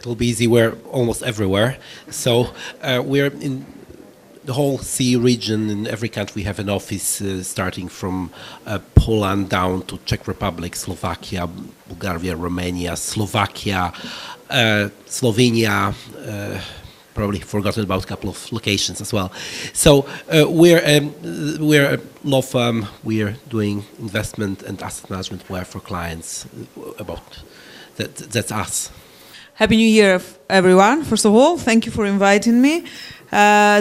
it'll be easy. We're almost everywhere. So we're in the whole CEE region. In every country we have an office, starting from Poland down to Czech Republic, Slovakia, Bulgaria, Romania, Slovakia, Slovenia, probably forgotten about a couple of locations as well. So we're a law firm. We're doing investment and asset management work for clients. That's us. Happy New Year, everyone. First of all, thank you for inviting me.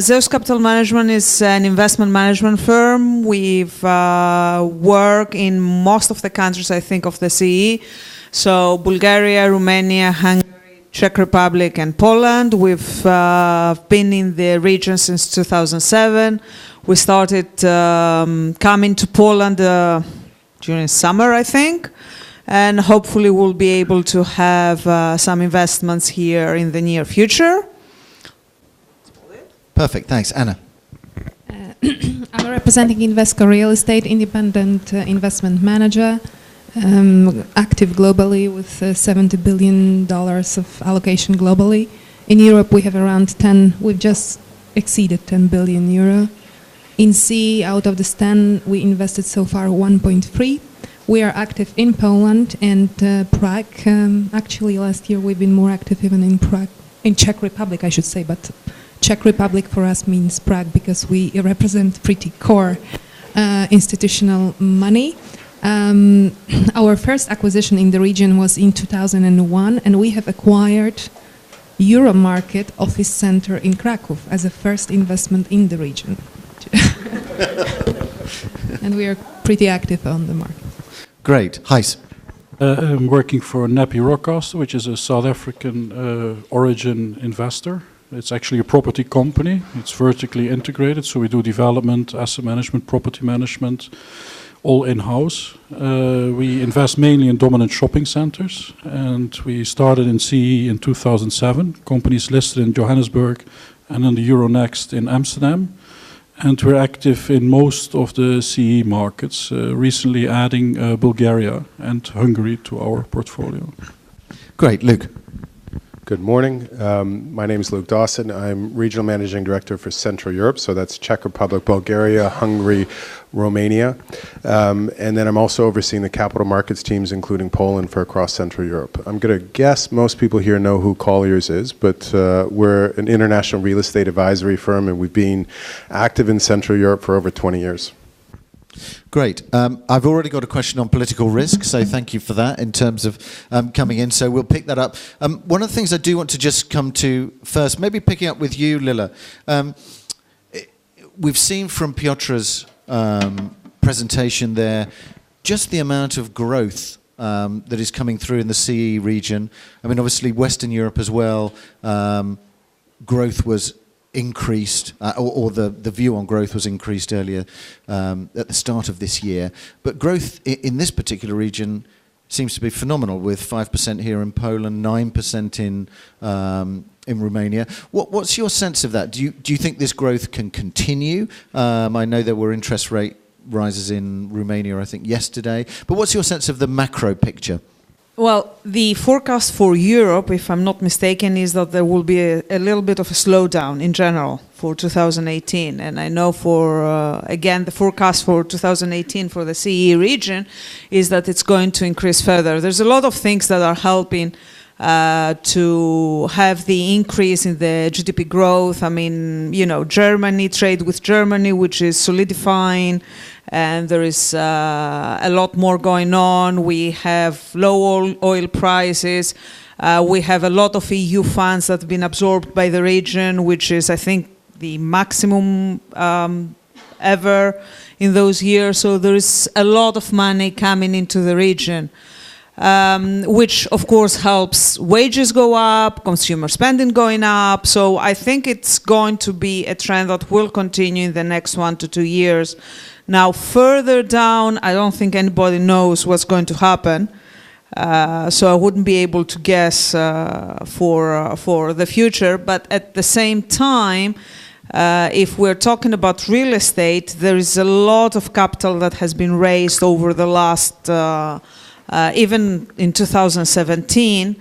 Zeus Capital Management is an investment management firm. We've worked in most of the countries, I think, of the CEE. So Bulgaria, Romania, Hungary, Czech Republic and Poland. We've been in the region since 2007. We started coming to Poland during summer, I think, and hopefully we'll be able to have some investments here in the near future. Perfect, thanks. Anna. I'm representing Invesco Real Estate, independent investment manager. Active globally with $70 billion of allocation globally. In Europe we have around 10, we've just exceeded 10 billion euro. In CEE, out of this 10, we invested so far 1.3. We are active in Poland and Prague. Actually last year we've been more active even in Prague, in Czech Republic I should say, but Czech Republic for us means Prague because we represent pretty core institutional money. Our first acquisition in the region was in 2001, and we have acquired Euromarket office center in Kraków as a first investment in the region. And we are pretty active on the market. Great. Gijs. I'm working for NEPI Rockcastle, which is a South African origin investor. It's actually a property company. It's vertically integrated, so we do development, asset management, property management, all in-house. We invest mainly in dominant shopping centers, and we started in CEE in 2007. Companies listed in Johannesburg and on the Euronext in Amsterdam. And we're active in most of the CEE markets, recently adding Bulgaria and Hungary to our portfolio. Great. Luke. Good morning. My name is Luke Dawson. I'm Regional Managing Director for Central Europe, so that's Czech Republic, Bulgaria, Hungary, Romania. And then I'm also overseeing the capital markets teams, including Poland, for across Central Europe. I'm going to guess most people here know who Colliers is, but we're an international real estate advisory firm, and we've been active in Central Europe for over 20 years. Great. I've already got a question on political risk, so thank you for that in terms of coming in. So we'll pick that up. One of the things I do want to just come to first, maybe picking up with you, Lila. We've seen from Piotr's presentation there just the amount of growth that is coming through in the CEE region. I mean, obviously Western Europe as well, growth was increased, or the view on growth was increased earlier at the start of this year. But growth in this particular region seems to be phenomenal, with 5% here in Poland, 9% in Romania. What's your sense of that? Do you think this growth can continue? I know there were interest rate rises in Romania, I think, yesterday. But what's your sense of the macro picture? Well, the forecast for Europe, if I'm not mistaken, is that there will be a little bit of a slowdown in general for 2018. And I know for, again, the forecast for 2018 for the CEE region is that it's going to increase further. There's a lot of things that are helping to have the increase in the GDP growth. I mean, you know, Germany, trade with Germany, which is solidifying, and there is a lot more going on. We have low oil prices. We have a lot of EU funds that have been absorbed by the region, which is, I think, the maximum ever in those years. So there is a lot of money coming into the region. Which of course helps wages go up, consumer spending going up. So I think it's going to be a trend that will continue in the next 1 to 2 years. Now further down, I don't think anybody knows what's going to happen. So I wouldn't be able to guess for the future. But at the same time, if we're talking about real estate, there is a lot of capital that has been raised over the last even in 2017,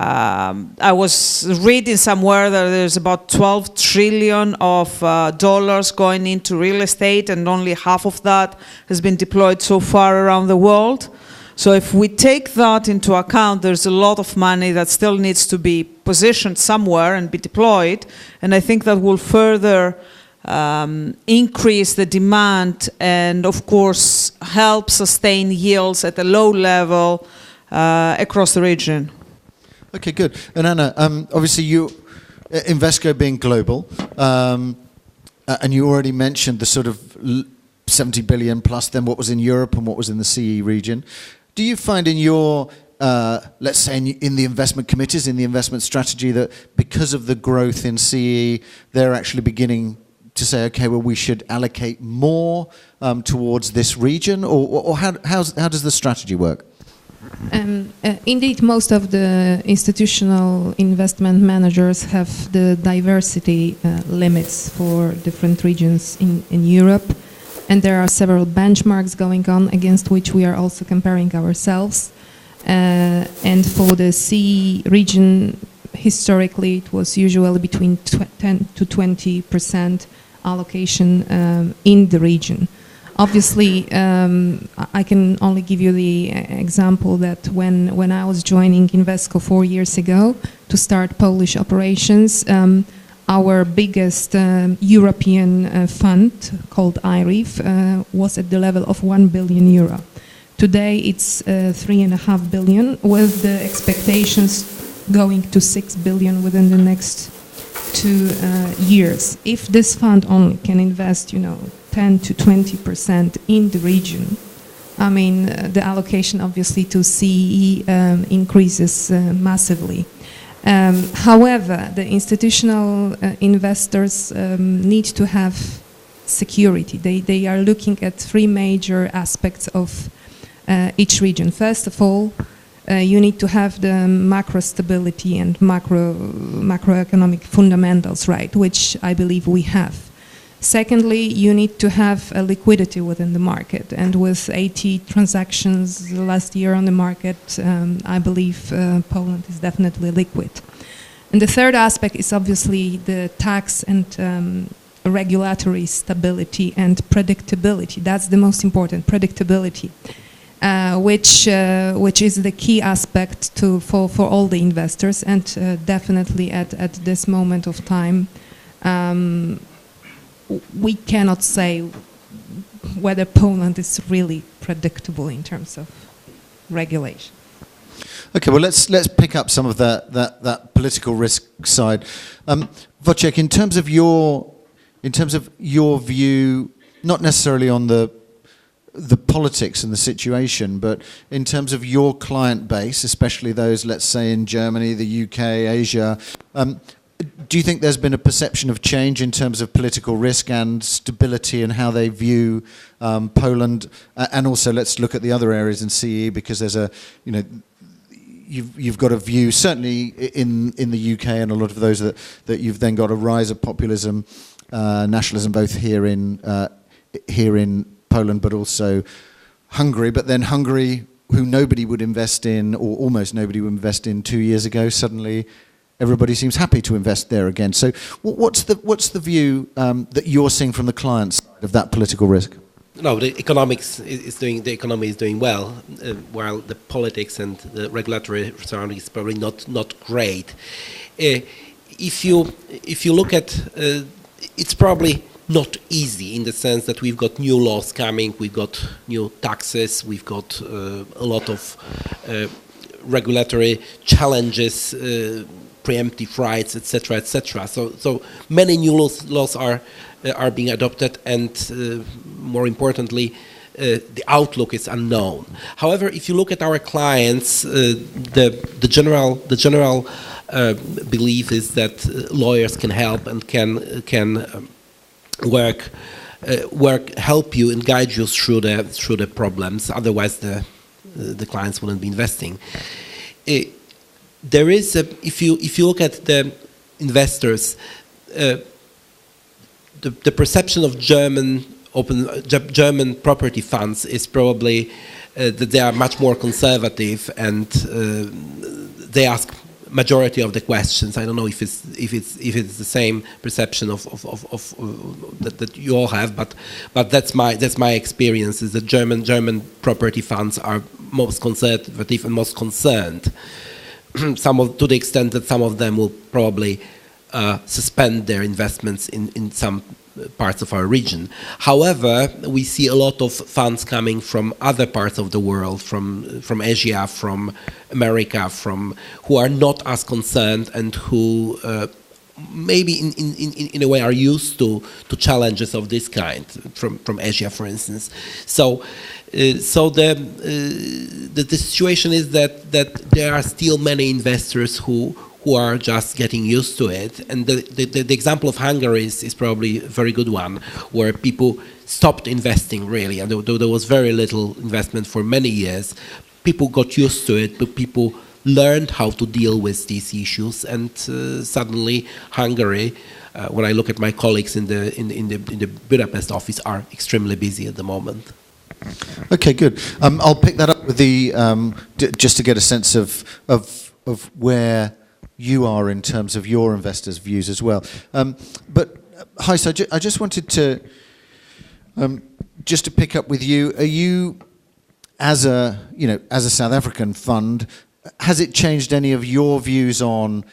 I was reading somewhere that there's about 12 trillion of dollars going into real estate, and only half of that has been deployed so far around the world. So if we take that into account, there's a lot of money that still needs to be positioned somewhere and be deployed, and I think that will further increase the demand and, of course, help sustain yields at a low level across the region. Okay, good. And Anna, obviously you, Invesco being global, and you already mentioned the sort of 70 billion plus then what was in Europe and what was in the CEE region. Do you find in your, let's say in the investment committees, in the investment strategy, that because of the growth in CEE, they're actually beginning to say, okay, well, we should allocate more towards this region, or how does the strategy work? Indeed, most of the institutional investment managers have the diversity limits for different regions in Europe, and there are several benchmarks going on against which we are also comparing ourselves. And for the CEE region, historically, it was usually between 10 to 20% allocation in the region. Obviously, I can only give you the example that when I was joining Invesco 4 years ago to start Polish operations, our biggest European fund, called IRIF, was at the level of 1 billion euro. Today it's 3.5 billion, with the expectations going to 6 billion within the next 2 years. If this fund only can invest, 10 to 20% in the region, I mean, the allocation obviously to CEE increases massively. However, the institutional investors need to have security. They are looking at 3 major aspects of each region. First of all, you need to have the macro stability and macroeconomic fundamentals right, which I believe we have. Secondly, you need to have a liquidity within the market, and with 80 transactions last year on the market, I believe Poland is definitely liquid. And the third aspect is obviously the tax and regulatory stability and predictability. That's the most important, predictability, which is the key aspect for all the investors, and definitely at this moment of time, we cannot say whether Poland is really predictable in terms of regulation. Okay, well, let's pick up some of that political risk side. Wojciech, in terms of your view, not necessarily on the politics and the situation, but in terms of your client base, especially those, let's say, in Germany, the UK, Asia, do you think there's been a perception of change in terms of political risk and stability and how they view Poland? And also, let's look at the other areas in CEE, because there's you've got a view, certainly in the UK, and a lot of those that you've then got a rise of populism, nationalism, both here in Poland, but also Hungary. But then Hungary, who nobody would invest in, or almost nobody would invest in 2 years ago, suddenly everybody seems happy to invest there again. So what's the view that you're seeing from the client side of that political risk? No, the economy is doing well, while the politics and the regulatory surrounding is probably not great. If you look at, it's probably not easy in the sense that we've got new laws coming, we've got new taxes, we've got a lot of regulatory challenges, preemptive rights, etc., etc. So many new laws are being adopted, and more importantly, the outlook is unknown. However, if you look at our clients, the general belief is that lawyers can help and can help you and guide you through the problems. Otherwise, the clients wouldn't be investing. There is if you look at the investors, the perception of German property funds is probably that they are much more conservative, and they ask majority of the questions. I don't know if it's the same perception of that you all have, but that's my experience. Is that German property funds are most conservative and most concerned. To the extent that some of them will probably suspend their investments in some parts of our region. However, we see a lot of funds coming from other parts of the world, from Asia, from America, who are not as concerned and who maybe in a way are used to challenges of this kind from Asia, for instance. So the situation is that there are still many investors who are just getting used to it. And the example of Hungary is probably a very good one, where people stopped investing really, and there was very little investment for many years. People got used to it, but people learned how to deal with these issues, and suddenly Hungary, when I look at my colleagues in the Budapest office, are extremely busy at the moment. Okay, good. I'll pick that up with the just to get a sense of where you are in terms of your investors' views as well. But Gijs, I just wanted to just to pick up with you. Are you, as a South African fund, has it changed any of your views on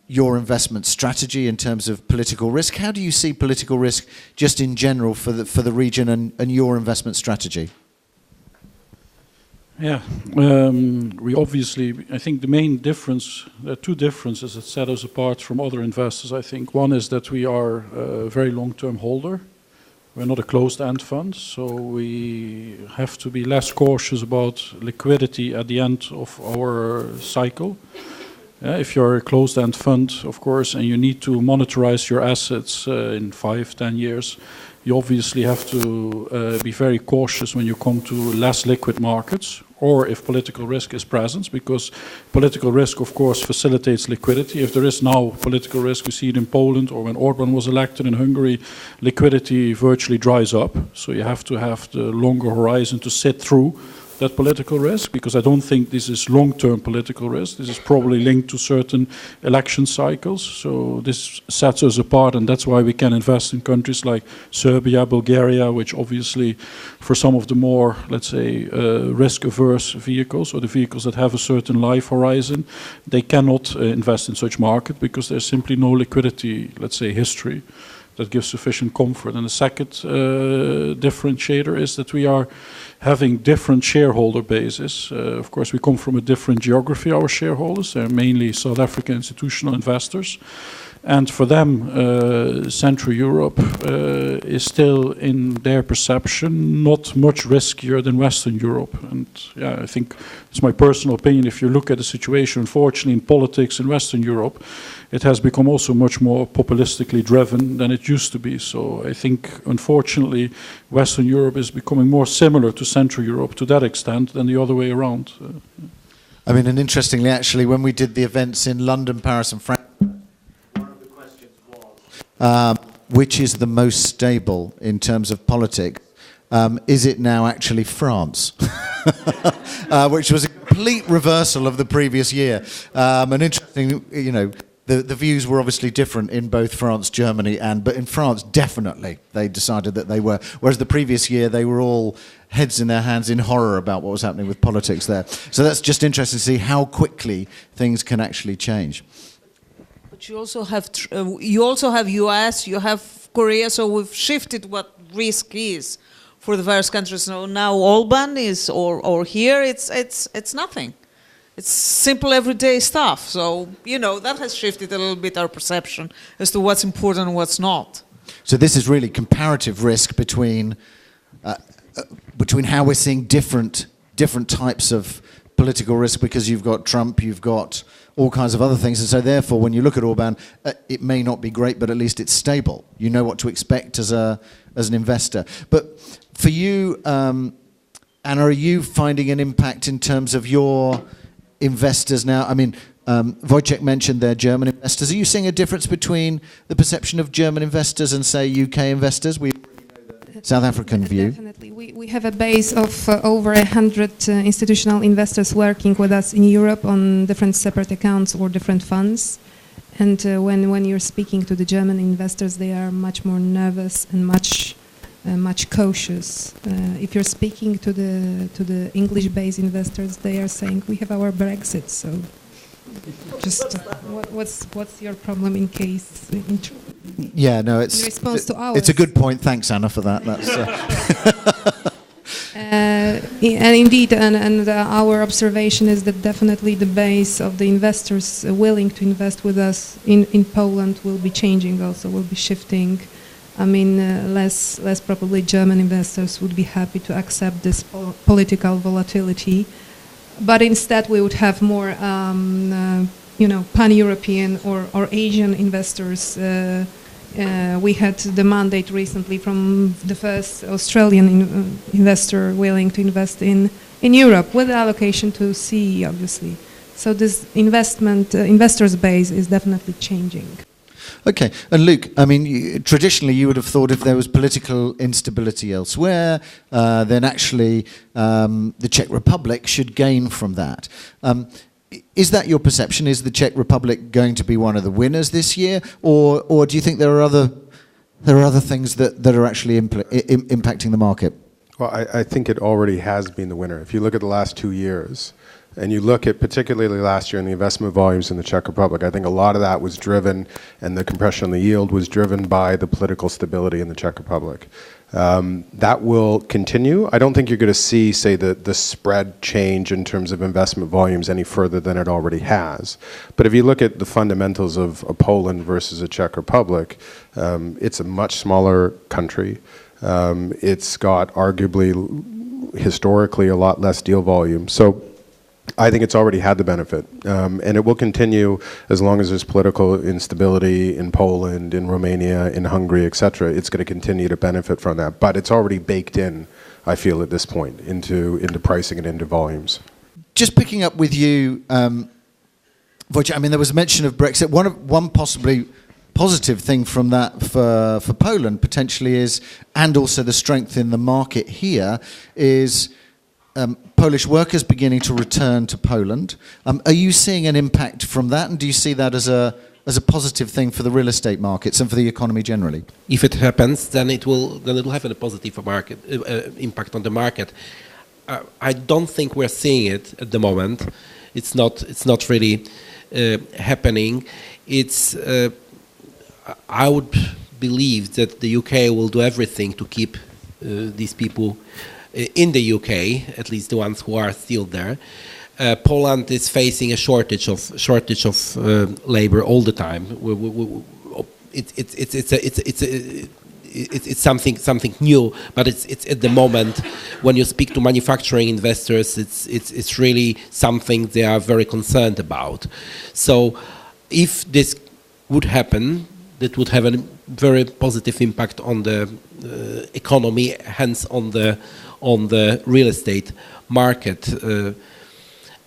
your investment strategy in terms of political risk? How do you see political risk just in general for the region and your investment strategy? Yeah, we obviously, I think the main difference, there are two differences that set us apart from other investors, I think. One is that we are a very long-term holder. We're not a closed-end fund, so we have to be less cautious about liquidity at the end of our cycle. If you're a closed-end fund, of course, and you need to monetize your assets in 5-10 years, you obviously have to be very cautious when you come to less liquid markets, or if political risk is present, because political risk, of course, facilitates liquidity. If there is now political risk, we see it in Poland, or when Orban was elected in Hungary, liquidity virtually dries up. So you have to have the longer horizon to sit through that political risk, because I don't think this is long-term political risk. This is probably linked to certain election cycles. So this sets us apart, and that's why we can invest in countries like Serbia, Bulgaria, which obviously for some of the more, let's say, risk-averse vehicles, or the vehicles that have a certain life horizon, they cannot invest in such market because there's simply no liquidity, let's say, history that gives sufficient comfort. And the second differentiator is that we are having different shareholder bases. Of course, we come from a different geography, our shareholders. They're mainly South African institutional investors. And for them, Central Europe is still, in their perception, not much riskier than Western Europe. And yeah, I think it's my personal opinion. If you look at the situation, unfortunately, in politics in Western Europe, it has become also much more populistically driven than it used to be. So I think, unfortunately, Western Europe is becoming more similar to Central Europe to that extent than the other way around. I mean, and interestingly, actually, when we did the events in London, Paris, and Frankfurt, one of the questions was, which is the most stable in terms of politics? Is it now actually France? Which was a complete reversal of the previous year. And interesting, you know, the views were obviously different in both France, Germany, but in France, definitely, they decided that they were. Whereas the previous year, they were all heads in their hands in horror about what was happening with politics there. So that's just interesting to see how quickly things can actually change. But you also have US, you have Korea, so we've shifted what risk is for the various countries. So now Orban is, or here, it's nothing. It's simple everyday stuff. So, you know, that has shifted a little bit our perception as to what's important and what's not. So this is really comparative risk between how we're seeing different types of political risk, because you've got Trump, you've got all kinds of other things. And so therefore, when you look at Orban, it may not be great, but at least it's stable. You know what to expect as an investor. But for you, Anna, are you finding an impact in terms of your investors now? I mean, Wojciech mentioned their German investors. Are you seeing a difference between the perception of German investors and, say, UK investors? We know the South African view. Definitely. We have a base of over 100 institutional investors working with us in Europe on different separate accounts or different funds. And when you're speaking to the German investors, they are much more nervous and much cautious. If you're speaking to the English-based investors, they are saying we have our Brexit. So, just what's your problem in case? Yeah, no, in response to ours. It's a good point. Thanks, Anna, for that. That's. And indeed, and our observation is that definitely the base of the investors willing to invest with us in Poland will be changing also, will be shifting. I mean, less probably German investors would be happy to accept this political volatility, but instead we would have more, pan-European or Asian investors. We had the mandate recently from the first Australian investor willing to invest in Europe with allocation to CEE, obviously. So this investors base is definitely changing. Okay, and Luke, I mean, traditionally you would have thought if there was political instability elsewhere, then actually the Czech Republic should gain from that. Is that your perception? Is the Czech Republic going to be one of the winners this year, or do you think there are other things that are actually impacting the market? Well, I think it already has been the winner. If you look at the last 2 years, and you look at particularly last year in the investment volumes in the Czech Republic, I think a lot of that was driven, and the compression on the yield was driven by the political stability in the Czech Republic. That will continue. I don't think you're going to see, say, the spread change in terms of investment volumes any further than it already has. But if you look at the fundamentals of Poland versus a Czech Republic, it's a much smaller country. It's got arguably, historically, a lot less deal volume. So I think it's already had the benefit, and it will continue as long as there's political instability in Poland, in Romania, in Hungary, etc. It's going to continue to benefit from that, but it's already baked in, I feel, at this point, into pricing and into volumes. Just picking up with you, Wojciech, I mean, there was a mention of Brexit. One possibly positive thing from that for Poland potentially is, and also the strength in the market here, is Polish workers beginning to return to Poland. Are you seeing an impact from that, and do you see that as a positive thing for the real estate markets and for the economy generally? If it happens, then it will have a positive impact on the market. I don't think we're seeing it at the moment. It's not really happening. I would believe that the UK will do everything to keep these people in the UK, at least the ones who are still there. Poland is facing a shortage of labor all the time. It's something new, but it's at the moment when you speak to manufacturing investors, it's really something they are very concerned about. So, if this would happen, that would have a very positive impact on the economy, hence on the real estate market.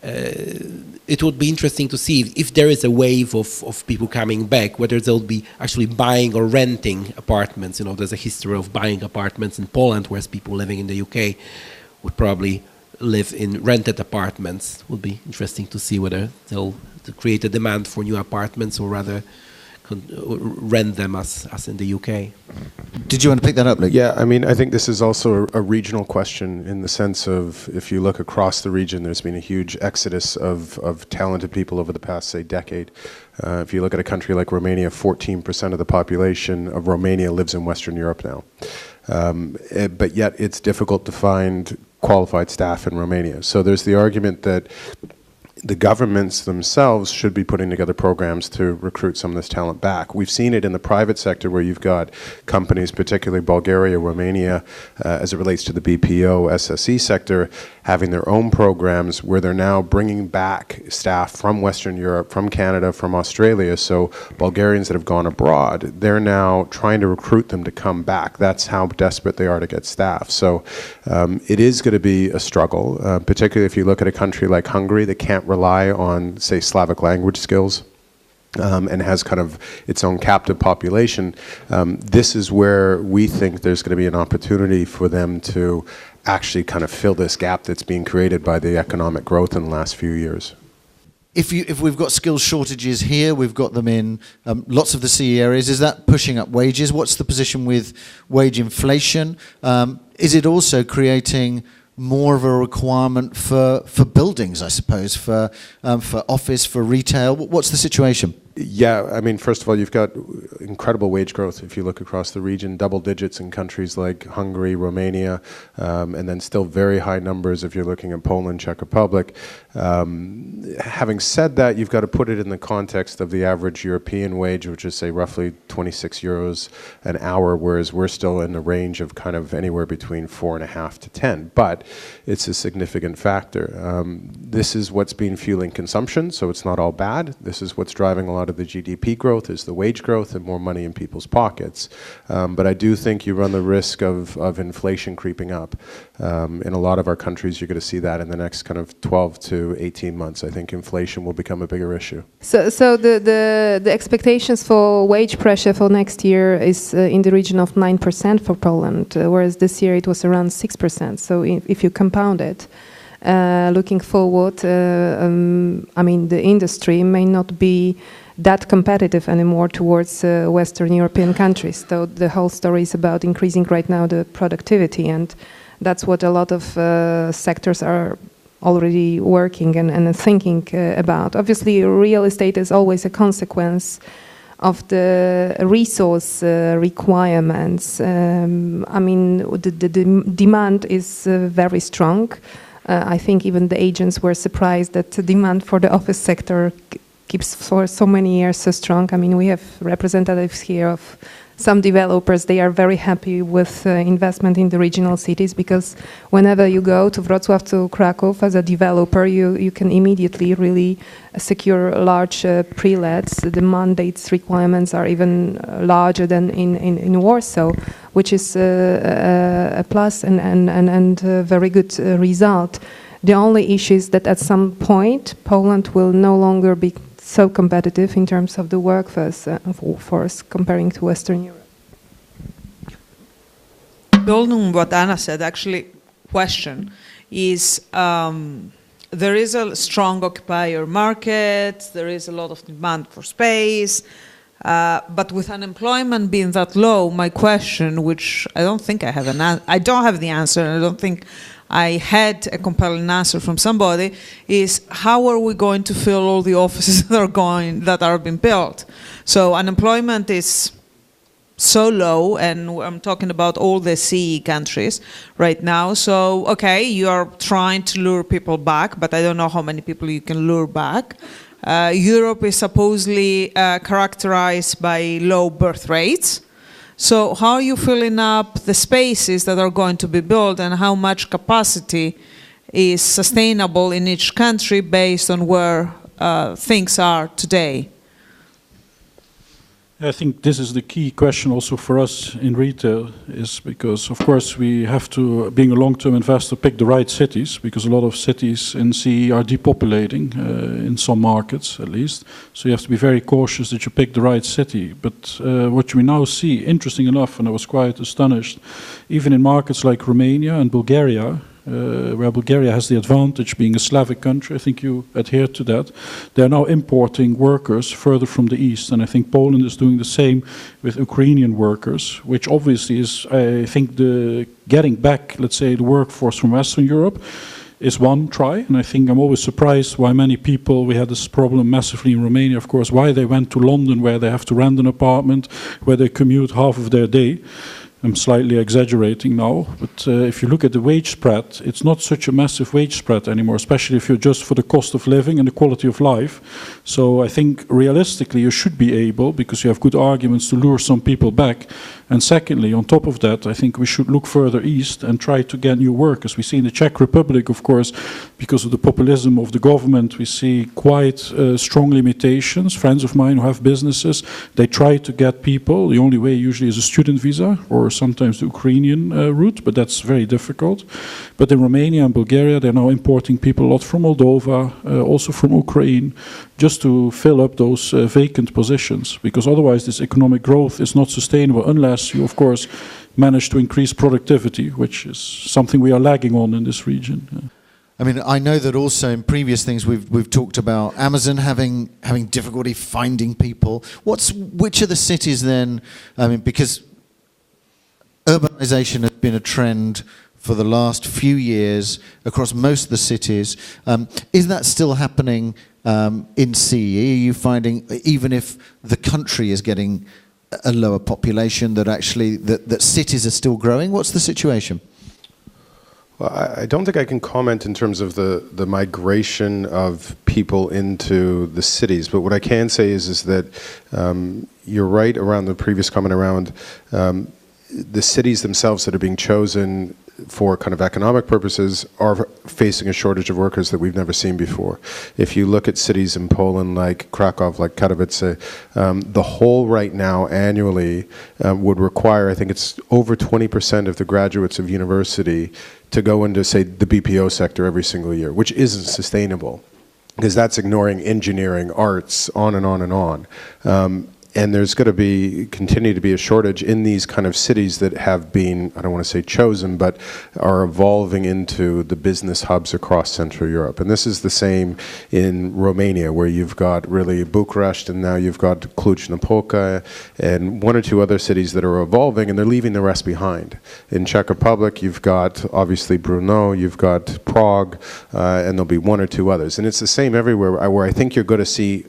It would be interesting to see if there is a wave of people coming back, whether they'll be actually buying or renting apartments. You know, there's a history of buying apartments in Poland, whereas people living in the UK would probably live in rented apartments. It would be interesting to see whether they'll create a demand for new apartments or rather rent them as in the UK. Did you want to pick that up, Luke? Yeah, I mean, I think this is also a regional question in the sense of, if you look across the region, there's been a huge exodus of talented people over the past, say, decade. If you look at a country like Romania, 14% of the population of Romania lives in Western Europe now. But yet it's difficult to find qualified staff in Romania. So there's the argument that the governments themselves should be putting together programs to recruit some of this talent back. We've seen it in the private sector where you've got companies, particularly Bulgaria, Romania, as it relates to the BPO, SSE sector, having their own programs where they're now bringing back staff from Western Europe, from Canada, from Australia. So Bulgarians that have gone abroad, they're now trying to recruit them to come back. That's how desperate they are to get staff. So it is going to be a struggle, particularly if you look at a country like Hungary that can't rely on, say, Slavic language skills. and has kind of its own captive population, this is where we think there's going to be an opportunity for them to actually kind of fill this gap that's being created by the economic growth in the last few years. If we've got skills shortages here, we've got them in lots of the CE areas, is that pushing up wages? What's the position with wage inflation? Is it also creating more of a requirement for buildings, I suppose, for office, for retail? What's the situation? Yeah, I mean, first of all, you've got incredible wage growth if you look across the region, double digits in countries like Hungary, Romania, and then still very high numbers if you're looking at Poland, Czech Republic. Having said that, you've got to put it in the context of the average European wage, which is, say, roughly 26 euros an hour, whereas we're still in the range of kind of anywhere between 4.5 to 10. But it's a significant factor. This is what's been fueling consumption, so it's not all bad. This is what's driving a lot of the GDP growth, is the wage growth and more money in people's pockets. But I do think you run the risk of inflation creeping up. In a lot of our countries, you're going to see that in the next kind of 12 to 18 months. I think inflation will become a bigger issue. So the expectations for wage pressure for next year is in the region of 9% for Poland, whereas this year it was around 6%. So if you compound it, looking forward, I mean, the industry may not be that competitive anymore towards Western European countries. So the whole story is about increasing right now the productivity, and that's what a lot of sectors are already working and thinking about. Obviously, real estate is always a consequence of the resource requirements. I mean, the demand is very strong. I think even the agents were surprised that the demand for the office sector keeps for so many years so strong. I mean, we have representatives here of some developers. They are very happy with investment in the regional cities, because whenever you go to Wrocław, to Kraków as a developer, you can immediately really secure large pre-lets. The mandates requirements are even larger than in Warsaw, which is a plus and a very good result. The only issue is that at some point Poland will no longer be so competitive in terms of the workforce comparing to Western Europe. Building on what Anna said, actually, question is, there is a strong occupier market, there is a lot of demand for space, but with unemployment being that low, my question, which I don't think I have I don't have the answer, and I don't think I had a compelling answer from somebody, is how are we going to fill all the offices that are being built? So unemployment is so low, and I'm talking about all the CEE countries right now. So, okay, you are trying to lure people back, but I don't know how many people you can lure back. Europe is supposedly characterized by low birth rates. So how are you filling up the spaces that are going to be built, and how much capacity is sustainable in each country based on where things are today? I think this is the key question also for us in retail, is because, of course, we have to, being a long-term investor, pick the right cities, because a lot of cities in CE are depopulating, in some markets at least. So you have to be very cautious that you pick the right city. But what we now see, interesting enough, and I was quite astonished, even in markets like Romania and Bulgaria, where Bulgaria has the advantage being a Slavic country, I think you adhere to that, they're now importing workers further from the east, and I think Poland is doing the same with Ukrainian workers, which obviously is, I think, the getting back, let's say, the workforce from Western Europe is one try, and I think I'm always surprised why many people, we had this problem massively in Romania, of course, why they went to London, where they have to rent an apartment, where they commute half of their day. I'm slightly exaggerating now, but if you look at the wage spread, it's not such a massive wage spread anymore, especially if you're just for the cost of living and the quality of life. So I think realistically you should be able, because you have good arguments, to lure some people back. And secondly, on top of that, I think we should look further east and try to get new workers. We see in the Czech Republic, of course, because of the populism of the government, we see quite strong limitations. Friends of mine who have businesses, they try to get people. The only way usually is a student visa, or sometimes the Ukrainian route, but that's very difficult. But in Romania and Bulgaria, they're now importing people a lot from Moldova, also from Ukraine, just to fill up those vacant positions, because otherwise this economic growth is not sustainable unless you, of course, manage to increase productivity, which is something we are lagging on in this region. Yeah. I mean, I know that also in previous things we've talked about Amazon having difficulty finding people. Which are the cities then? I mean, because urbanization has been a trend for the last few years across most of the cities. Is that still happening in CEE? Are you finding, even if the country is getting a lower population, that actually that cities are still growing? What's the situation? Well, I don't think I can comment in terms of the migration of people into the cities, but what I can say is that you're right around the previous comment around the cities themselves that are being chosen for kind of economic purposes are facing a shortage of workers that we've never seen before. If you look at cities in Poland like Krakow, like Katowice, the whole right now annually would require, I think it's over 20% of the graduates of university to go into, say, the BPO sector every single year, which isn't sustainable, because that's ignoring engineering, arts, on and on and on. And there's going to continue to be a shortage in these kind of cities that have been, I don't want to say chosen, but are evolving into the business hubs across Central Europe. And this is the same in Romania, where you've got really Bucharest, and now you've got Cluj-Napoca, and one or two other cities that are evolving, and they're leaving the rest behind. In Czech Republic, you've got obviously Brno, you've got Prague, and there'll be one or two others. And it's the same everywhere, where I think you're going to see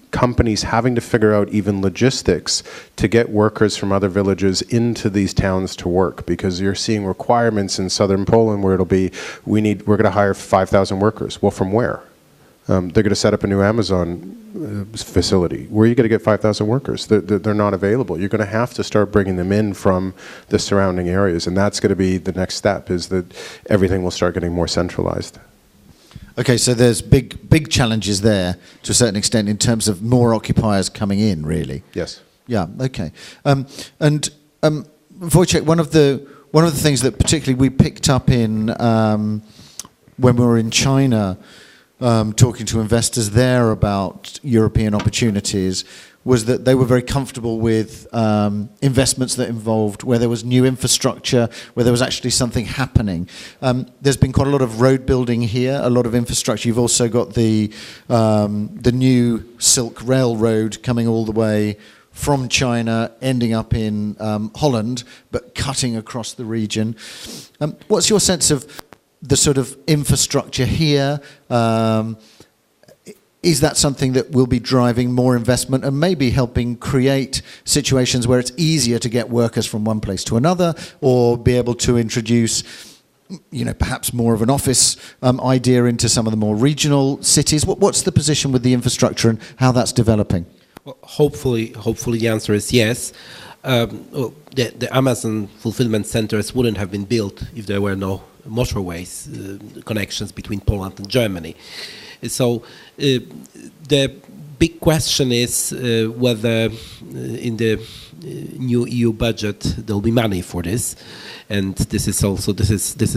companies having to figure out even logistics to get workers from other villages into these towns to work, because you're seeing requirements in southern Poland where it'll be, we're going to hire 5,000 workers. Well, from where? They're going to set up a new Amazon facility. Where are you going to get 5,000 workers? They're not available. You're going to have to start bringing them in from the surrounding areas, and that's going to be the next step, is that everything will start getting more centralized. Okay, so there's big challenges there to a certain extent in terms of more occupiers coming in, really. Yes. Yeah. Okay. Wojciech, one of the things that particularly we picked up in when we were in China, talking to investors there about European opportunities, was that they were very comfortable with investments that involved where there was new infrastructure, where there was actually something happening. There's been quite a lot of road building here, a lot of infrastructure. You've also got the new Silk Railroad coming all the way from China, ending up in Holland, but cutting across the region. What's your sense of the sort of infrastructure here? Is that something that will be driving more investment and maybe helping create situations where it's easier to get workers from one place to another, or be able to introduce, perhaps more of an office idea into some of the more regional cities? What's the position with the infrastructure and how that's developing? Well, hopefully the answer is yes. The Amazon fulfillment centers wouldn't have been built if there were no motorways connections between Poland and Germany. So the big question is whether in the new EU budget there will be money for this, and this is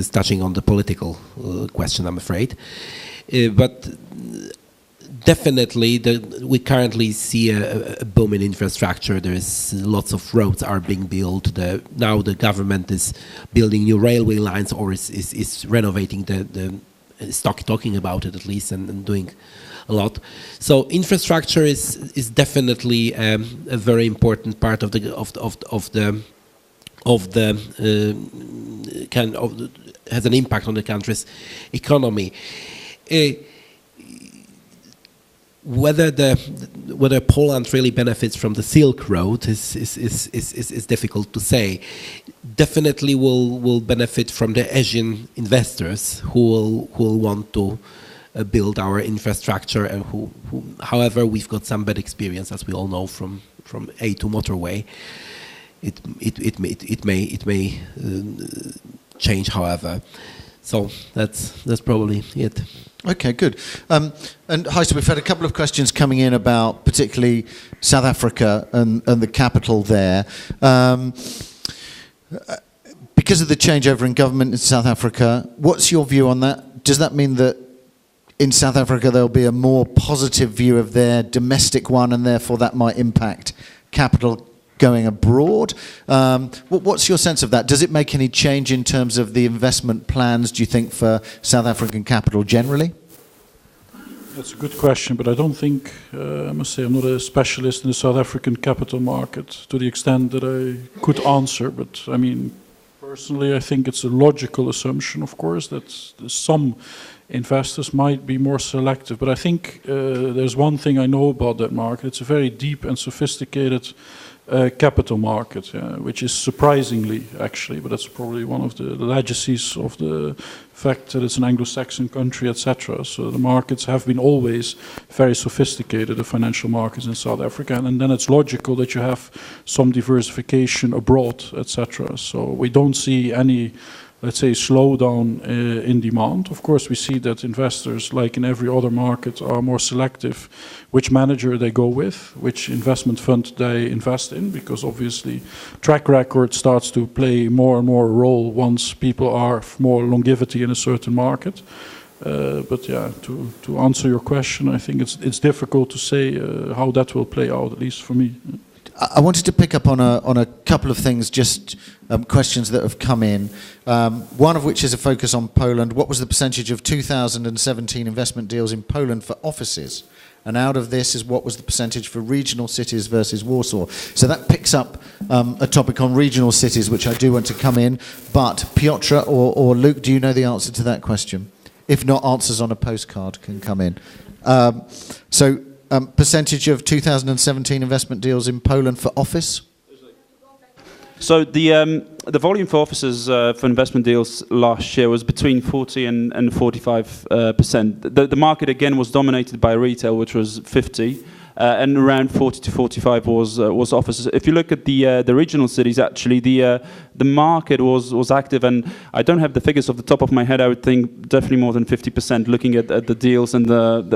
touching on the political question, I'm afraid. But definitely, we currently see a boom in infrastructure. There is lots of roads are being built. Now the government is building new railway lines, or is renovating talking about it at least, and doing a lot. So infrastructure is definitely a very important part of has an impact on the country's economy. Whether Poland really benefits from the Silk Road is difficult to say. Definitely will benefit from the Asian investors who will want to build our infrastructure, and who however, we've got some bad experience, as we all know, from A2 motorway. It may change, however. So that's probably it. Okay, good. And Gijs, we've had a couple of questions coming in about particularly South Africa and the capital there. Because of the changeover in government in South Africa, what's your view on that? Does that mean that in South Africa there'll be a more positive view of their domestic one, and therefore that might impact capital going abroad. What's your sense of that? Does it make any change in terms of the investment plans, do you think, for South African capital generally? That's a good question, but I don't think, I must say, I'm not a specialist in the South African capital market to the extent that I could answer. But I mean, personally, I think it's a logical assumption, of course, that some investors might be more selective. But I think there's one thing I know about that market. It's a very deep and sophisticated capital market, which is surprisingly, actually, but that's probably one of the legacies of the fact that it's an Anglo-Saxon country, etc. So the markets have been always very sophisticated, the financial markets in South Africa, and then it's logical that you have some diversification abroad, etc. So we don't see any, let's say, slowdown in demand. Of course, we see that investors, like in every other market, are more selective which manager they go with, which investment fund they invest in, because obviously track record starts to play more and more a role once people are more longevity in a certain market. But yeah, to answer your question, I think it's difficult to say how that will play out, at least for me. I wanted to pick up on a couple of things, just questions that have come in. One of which is a focus on Poland. What was the percentage of 2017 investment deals in Poland for offices? And out of this is what was the percentage for regional cities versus Warsaw? So that picks up a topic on regional cities, which I do want to come in. But Piotr or Luke, do you know the answer to that question? If not, answers on a postcard can come in. Percentage of 2017 investment deals in Poland for office? So the volume for offices for investment deals last year was between 40 and 45%. The market again was dominated by retail, which was 50, and around 40 to 45 was offices. If you look at the regional cities, actually the market was active, and I don't have the figures off the top of my head. I would think definitely more than 50%. Looking at the deals and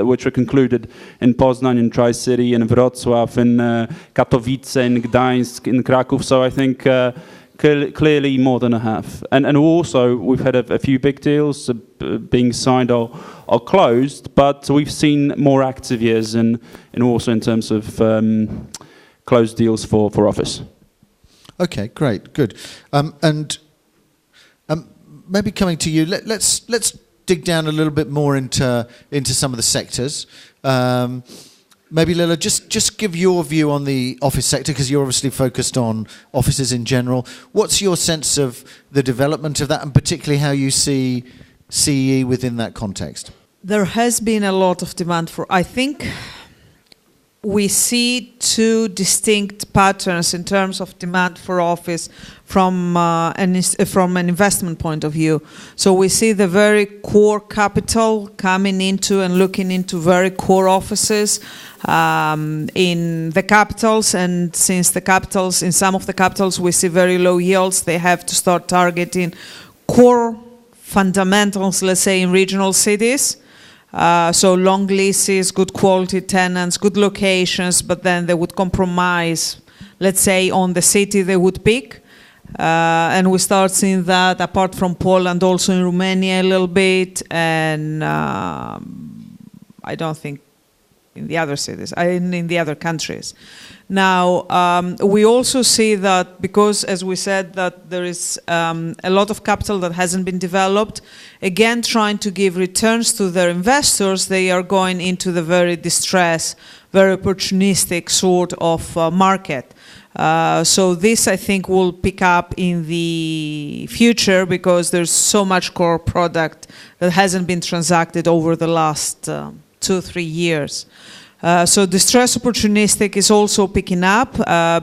which were concluded in Poznań, in Tri-City, in Wrocław, in Katowice, in Gdańsk, in Kraków. So I think clearly more than a half. And also we've had a few big deals being signed or closed, but we've seen more active years and also in terms of closed deals for office. Okay, great, good. And maybe coming to you, let's dig down a little bit more into some of the sectors. Maybe Lila, just give your view on the office sector, because you're obviously focused on offices in general. What's your sense of the development of that, and particularly how you see CEE within that context? There has been a lot of demand for, I think we see two distinct patterns in terms of demand for office from an investment point of view. So we see the very core capital coming into and looking into very core offices in the capitals, and since the capitals, in some of the capitals we see very low yields, they have to start targeting core fundamentals, let's say, in regional cities. So long leases, good quality tenants, good locations, but then they would compromise, let's say, on the city they would pick. And we start seeing that apart from Poland, also in Romania a little bit, and I don't think in the other cities, in the other countries. Now, we also see that because, as we said, that there is a lot of capital that hasn't been developed, again, trying to give returns to their investors, they are going into the very distressed, very opportunistic sort of market. So this, I think, will pick up in the future because there's so much core product that hasn't been transacted over the last 2-3 years. So distress opportunistic is also picking up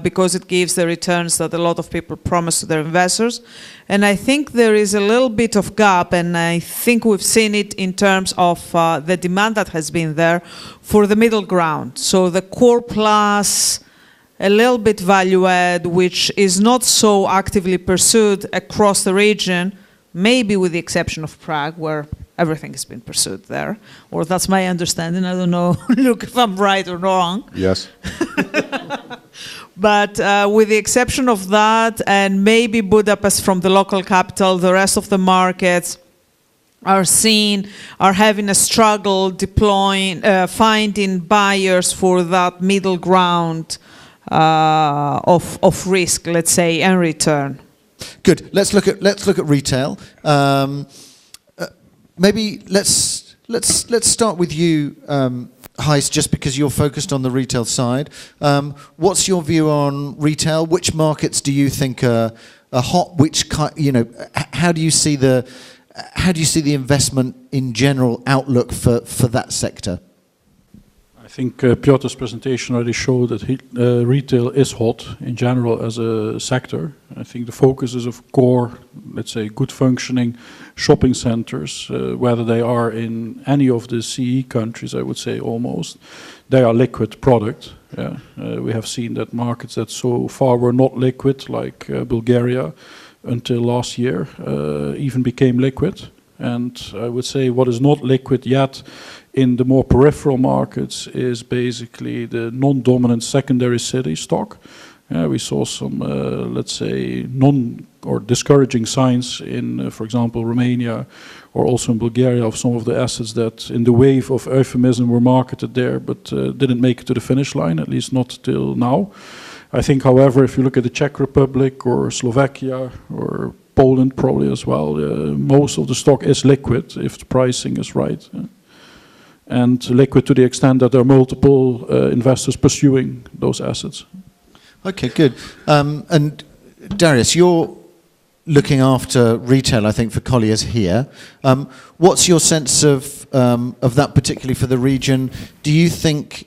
because it gives the returns that a lot of people promise to their investors. And I think there is a little bit of gap, and I think we've seen it in terms of the demand that has been there for the middle ground. So the core plus, a little bit value add, which is not so actively pursued across the region, maybe with the exception of Prague, where everything has been pursued there, or that's my understanding. I don't know, look, if I'm right or wrong. Yes. But with the exception of that, and maybe Budapest from the local capital, the rest of the markets are having a struggle deploying, finding buyers for that middle ground of risk, let's say, and return. Good. Let's look at retail. Maybe let's start with you, Gijs, just because you're focused on the retail side. What's your view on retail? Which markets do you think are hot? How do you see the investment in general outlook for that sector? I think Piotr's presentation already showed that retail is hot in general as a sector. I think the focus is of core, let's say, good functioning shopping centers, whether they are in any of the CEE countries, I would say almost, they are liquid product. Yeah. We have seen that markets that so far were not liquid, like Bulgaria, until last year, even became liquid. And I would say what is not liquid yet in the more peripheral markets is basically the non-dominant secondary city stock. We saw some, let's say, discouraging signs in, for example, Romania or also in Bulgaria of some of the assets that in the wave of euphemism were marketed there but didn't make it to the finish line, at least not till now. I think, however, if you look at the Czech Republic or Slovakia or Poland probably as well, most of the stock is liquid if the pricing is right. And liquid to the extent that there are multiple investors pursuing those assets. Okay, good. And Dariusz, you're looking after retail, I think, for Colliers here. What's your sense of that, particularly for the region? Do you think,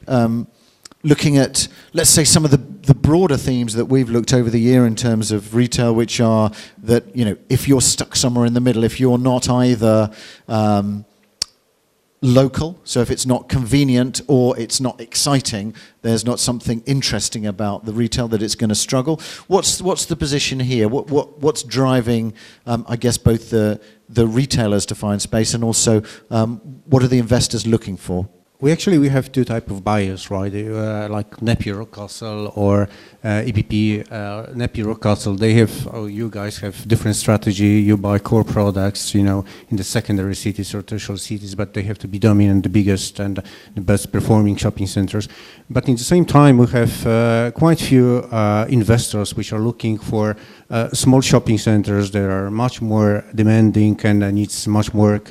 looking at, let's say, some of the broader themes that we've looked over the year in terms of retail, which are that, if you're stuck somewhere in the middle, if you're not either local, so if it's not convenient or it's not exciting, there's not something interesting about the retail, that it's going to struggle. What's the position here? What's driving, I guess, both the retailers to find space and also what are the investors looking for? We have two types of buyers, right? Like NEPI, Rockcastle, or EPP. NEPI, Rockcastle, you guys have different strategy. You buy core products, in the secondary cities or tertiary cities, but they have to be dominant, the biggest and the best performing shopping centers. But in the same time, we have quite few investors which are looking for small shopping centers that are much more demanding and needs much more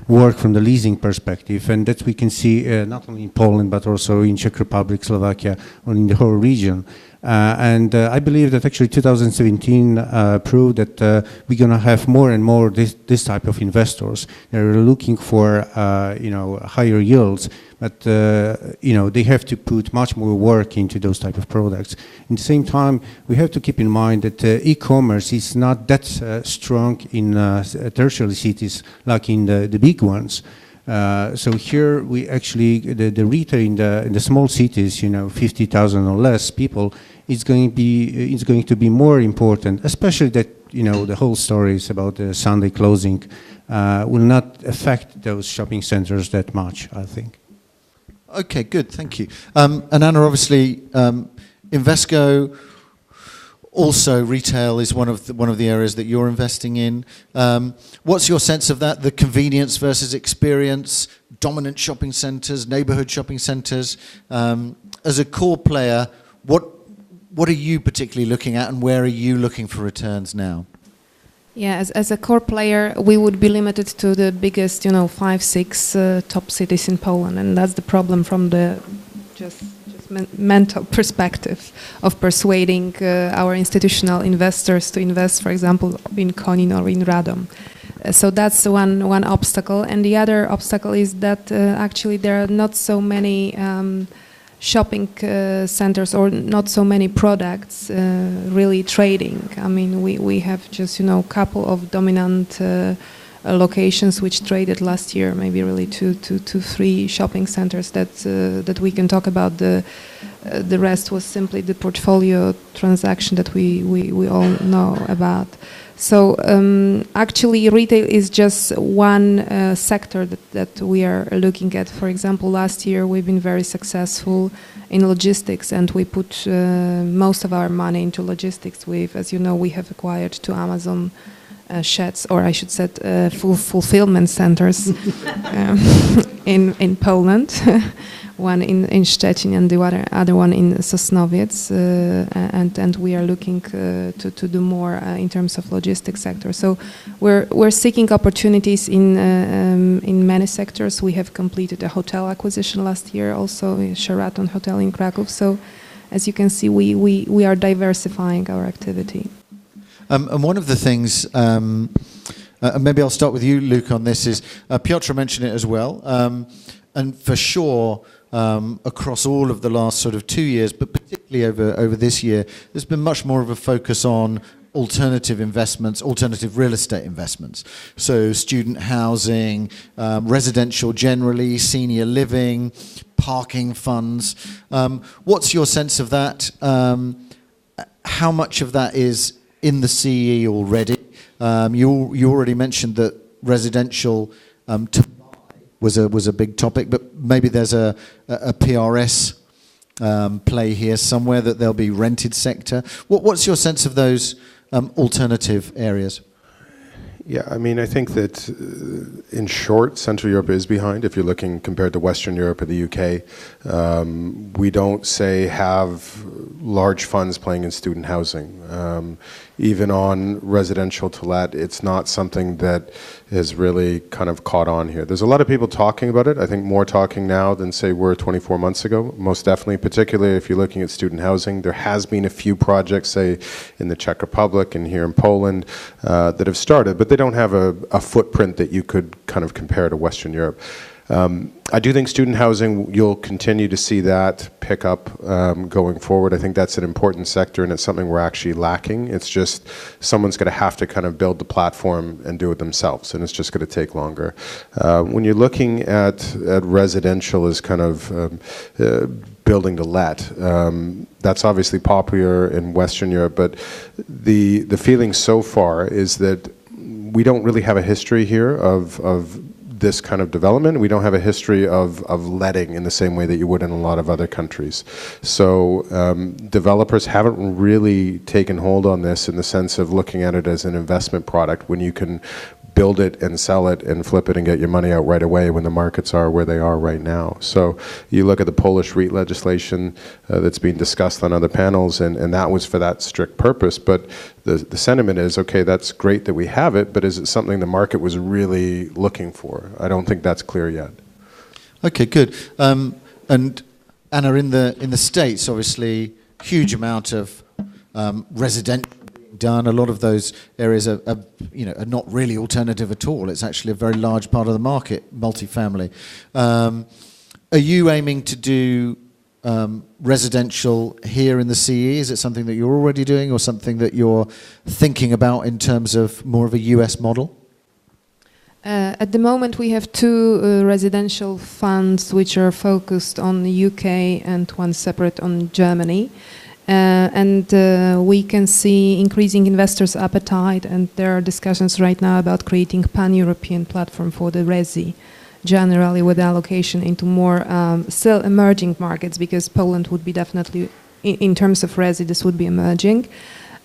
work from the leasing perspective. And that we can see not only in Poland, but also in Czech Republic, Slovakia, or in the whole region. And I believe that actually 2017 proved that we're going to have more and more this type of investors. They're looking for higher yields, but they have to put much more work into those type of products. At the same time, we have to keep in mind that e-commerce is not that strong in tertiary cities like in the big ones. So here we actually, the retail in the small cities, 50,000 or less people, it's going to be more important, especially that, the whole stories about the Sunday closing will not affect those shopping centers that much, I think. Okay, good, thank you. And Anna, obviously, Invesco, also retail is one of the areas that you're investing in. What's your sense of that, the convenience versus experience, dominant shopping centres, neighbourhood shopping centres? As a core player, what are you particularly looking at and where are you looking for returns now? Yeah, as a core player, we would be limited to the biggest, 5-6 top cities in Poland, and that's the problem from the just mental perspective of persuading our institutional investors to invest, for example, in Konin or in Radom. So that's one obstacle, and the other obstacle is that actually there are not so many shopping centers or not so many products really trading. I mean, we have just couple of dominant locations which traded last year, maybe really two, 3 shopping centers that we can talk about. The rest was simply the portfolio transaction that we all know about. So actually retail is just one sector that we are looking at. For example, last year we've been very successful in logistics, and we put most of our money into logistics. As you know, we have acquired 2 Amazon sheds, or I should say fulfillment centers in Poland. One in Szczecin and the other one in Sosnowiec, and we are looking to do more in terms of logistics sector. So we're seeking opportunities in many sectors. We have completed a hotel acquisition last year, also a Sheraton Hotel in Kraków. So as you can see, we are diversifying our activity. And one of the things, maybe I'll start with you, Luke, on this, is Piotr mentioned it as well, and for sure, across all of the last sort of 2 years, but particularly over this year, there's been much more of a focus on alternative investments, alternative real estate investments. So student housing, residential generally, senior living, parking funds. What's your sense of that? How much of that is in the CEE already? You already mentioned that residential to was a big topic, but maybe there's a PRS play here somewhere, that there'll be rented sector. What's your sense of those alternative areas? Yeah, I mean, I think that in short, Central Europe is behind. If you're looking compared to Western Europe or the UK, we don't, say, have large funds playing in student housing. Even on residential to let, it's not something that has really kind of caught on here. There's a lot of people talking about it. I think more talking now than, say, were 24 months ago, most definitely, particularly if you're looking at student housing. There has been a few projects, say, in the Czech Republic and here in Poland that have started, but they don't have a footprint that you could kind of compare to Western Europe. I do think student housing, you'll continue to see that pick up going forward. I think that's an important sector, and it's something we're actually lacking. It's just someone's going to have to kind of build the platform and do it themselves, and it's just going to take longer. When you're looking at residential as kind of building to let, that's obviously popular in Western Europe, but the feeling so far is that we don't really have a history here of this kind of development. We don't have a history of letting in the same way that you would in a lot of other countries. So developers haven't really taken hold on this in the sense of looking at it as an investment product when you can build it and sell it and flip it and get your money out right away when the markets are where they are right now. So you look at the Polish REIT legislation that's being discussed on other panels, and that was for that strict purpose. But the sentiment is, okay, that's great that we have it, but is it something the market was really looking for? I don't think that's clear yet. Okay, good. And Anna, in the States, obviously, huge amount of residential done. A lot of those areas are not really alternative at all. It's actually a very large part of the market, multifamily. Are you aiming to do residential here in the CEE? Is it something that you're already doing, or something that you're thinking about in terms of more of a US model? At the moment, we have two residential funds which are focused on the UK and one separate on Germany. And we can see increasing investors' appetite, and there are discussions right now about creating pan-European platform for the resi, generally with allocation into more still emerging markets, because Poland would be definitely, in terms of resi, this would be emerging.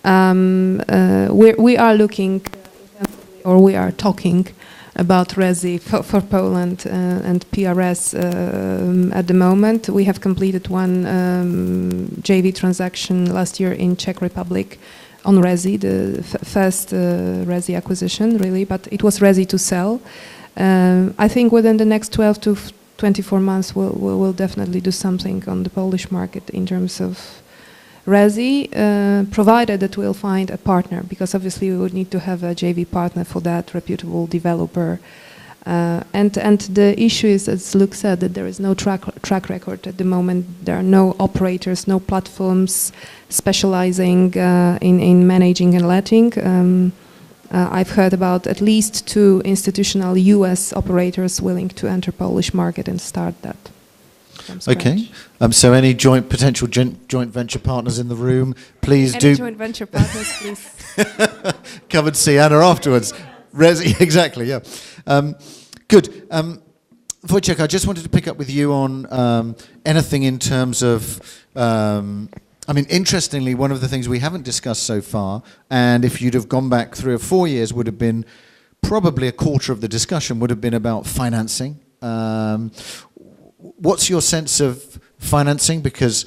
We are looking, or we are talking about resi for Poland and PRS at the moment. We have completed one JV transaction last year in Czech Republic on resi, the first resi acquisition, really, but it was resi to sell. I think within the next 12 to 24 months we'll definitely do something on the Polish market in terms of resi, provided that we'll find a partner, because obviously we would need to have a JV partner for that, reputable developer. And the issue is, as Luke said, that there is no track record at the moment. There are no operators, no platforms specializing in managing and letting. I've heard about at least 2 institutional US operators willing to enter Polish market and start that. Okay. So any potential joint venture partners in the room, please any do. Joint venture partners, please. Come and see Anna afterwards. Resi, exactly, yeah. Good. Wojciech, I just wanted to pick up with you on anything in terms of I mean, interestingly, one of the things we haven't discussed so far, and if you'd have gone back 3 or 4 years, would have been probably a quarter of the discussion would have been about financing. What's your sense of financing? Because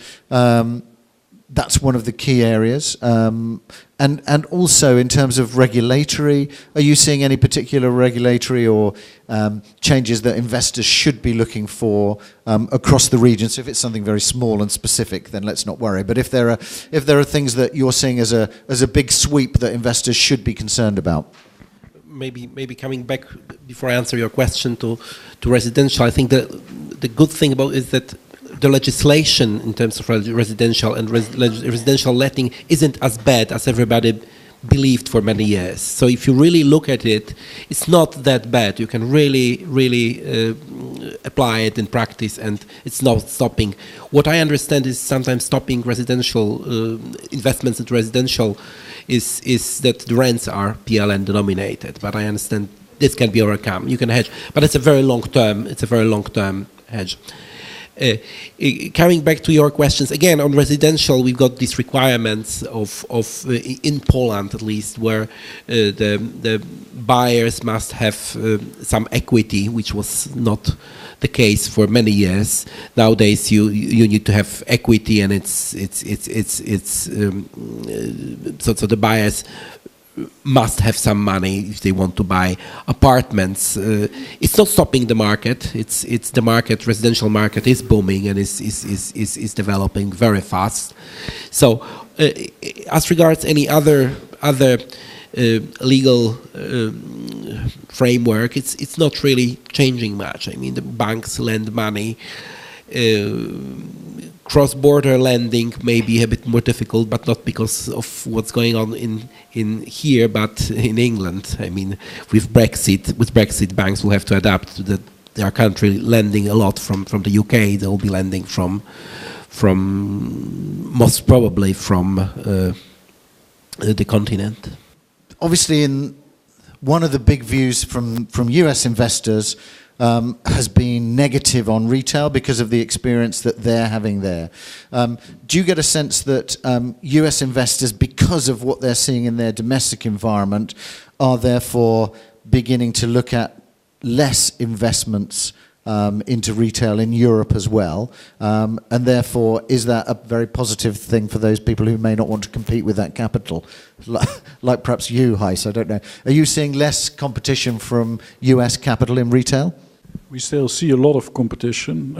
that's one of the key areas. And also in terms of regulatory, are you seeing any particular regulatory or changes that investors should be looking for across the region? So if it's something very small and specific, then let's not worry. But if there are things that you're seeing as a big sweep that investors should be concerned about. Maybe coming back before I answer your question to residential, I think the good thing about is that the legislation in terms of residential and residential letting isn't as bad as everybody believed for many years. So if you really look at it, it's not that bad. You can really apply it in practice, and it's not stopping. What I understand is sometimes stopping residential investments into residential is that the rents are PLN denominated. But I understand this can be overcome. You can hedge, but it's a very long term. It's a very long term hedge. Coming back to your questions again on residential, we've got these requirements of in Poland at least, where the buyers must have some equity, which was not the case for many years. Nowadays, you need to have equity, and so the buyers must have some money if they want to buy apartments. It's not stopping the market. It's the market. Residential market is booming and is developing very fast. So, as regards any other legal framework, it's not really changing much. I mean, the banks lend money. Cross-border lending may be a bit more difficult, but not because of what's going on in here, but in England. I mean, with Brexit, banks will have to adapt to that. They are currently lending a lot from the UK. They will be lending from most probably from the continent. Obviously, in one of the big views from US investors has been negative on retail because of the experience that they're having there. Do you get a sense that US investors, because of what they're seeing in their domestic environment, are therefore beginning to look at less investments into retail in Europe as well? And therefore, is that a very positive thing for those people who may not want to compete with that capital? Like perhaps you, Gijs, I don't know. Are you seeing less competition from US capital in retail? We still see a lot of competition,